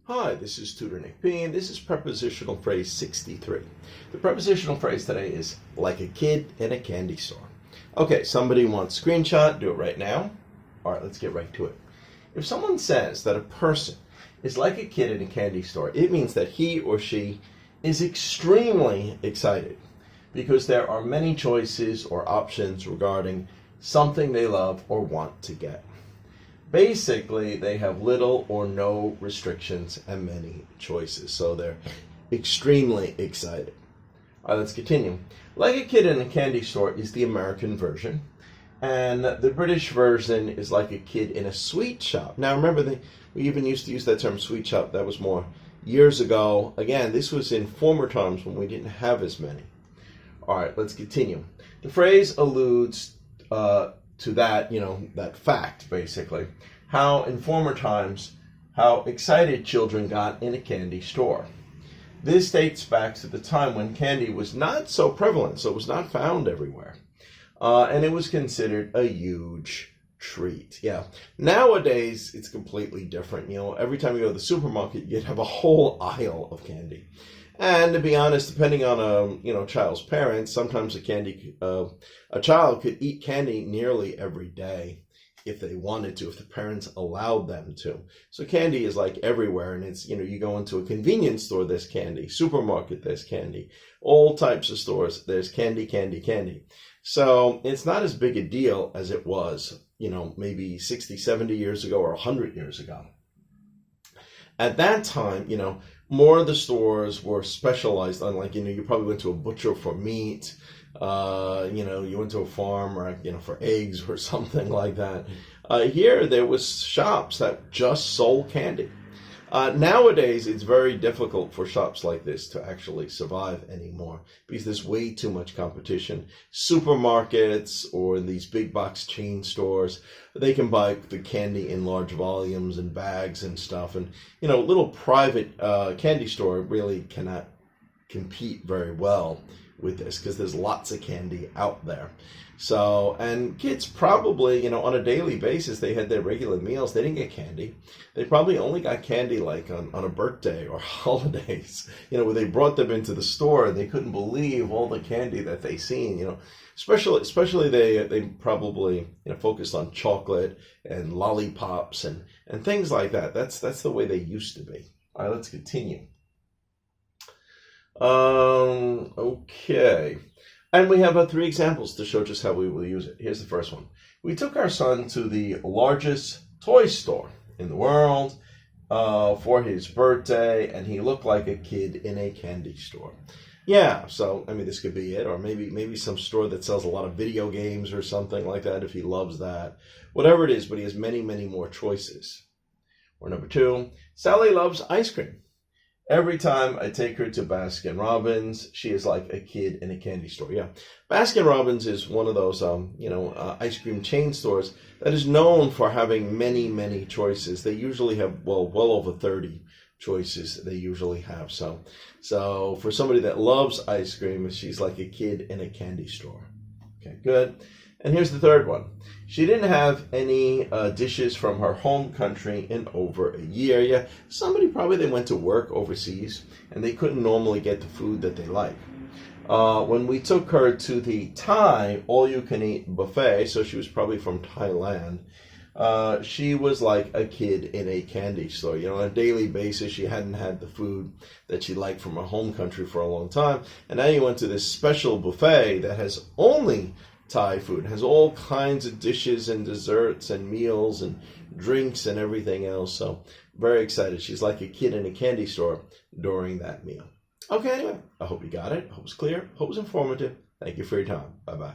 Hi, this is Tutor Nick P, and this is prepositional phrase 63. The prepositional phrase today is like a kid in a candy store. Okay, somebody wants screenshot, do it right now. All right, let's get right to it. If someone says that a person is like a kid in a candy store, it means that he or she is extremely excited because there are many choices or options regarding something they love or want to get. Basically, they have little or no restrictions and many choices, so they're extremely excited. All right, let's continue. Like a kid in a candy store is the American version, and the British version is like a kid in a sweet shop. Now, remember, we even used to use that term sweet shop. That was more years ago. Again, this was in former times when we didn't have as many. All right, let's continue. The phrase alludes to that, that fact, basically, how in former times, how excited children got in a candy store. This dates back to the time when candy was not so prevalent, so it was not found everywhere. And it was considered a huge treat. Yeah. Nowadays, it's completely different. Every time you go to the supermarket, you'd have a whole aisle of candy. And to be honest, depending on a child's parents, sometimes a child could eat candy nearly every day if they wanted to, if the parents allowed them to. So candy is like everywhere, and it's you go into a convenience store, there's candy, supermarket, there's candy, all types of stores, there's candy, candy, candy. So it's not as big a deal as it was, maybe 60, 70 years ago or 100 years ago. At that time, more of the stores were specialized on, you probably went to a butcher for meat, you went to a farm or, for eggs or something like that. Here, there was shops that just sold candy. Nowadays, it's very difficult for shops like this to actually survive anymore because there's way too much competition. Supermarkets or these big box chain stores, they can buy the candy in large volumes and bags and stuff. And, little private candy store really cannot compete very well with this because there's lots of candy out there. So, and kids probably, on a daily basis, they had their regular meals. They didn't get candy. They probably only got candy on a birthday or holidays, where they brought them into the store and they couldn't believe all the candy that they seen, especially they probably, focused on chocolate and lollipops and things like that. That's the way they used to be. All right, let's continue. Okay. And we have 3 examples to show just how we will use it. Here's the first one. We took our son to the largest toy store in the world for his birthday, and he looked like a kid in a candy store. Yeah, so, this could be it, or maybe some store that sells a lot of video games or something like that if he loves that. Whatever it is, but he has many, many more choices. Or number 2, Sally loves ice cream. Every time I take her to Baskin-Robbins, she is like a kid in a candy store. Yeah, Baskin-Robbins is one of those, ice cream chain stores that is known for having many, many choices. They usually have, well over 30 choices they usually have. So for somebody that loves ice cream, she's like a kid in a candy store. Okay, good. And here's the third one. She didn't have any dishes from her home country in over a year. Yeah, somebody probably they went to work overseas and they couldn't normally get the food that they like. When we took her to the Thai all-you-can-eat buffet, so she was probably from Thailand, she was like a kid in a candy store. On a daily basis, she hadn't had the food that she liked from her home country for a long time. And now you went to this special buffet that has only Thai food, has all kinds of dishes and desserts and meals and drinks and everything else. So very excited. She's like a kid in a candy store during that meal. Okay, anyway, I hope you got it. I hope it's clear. I hope it's informative. Thank you for your time. Bye-bye.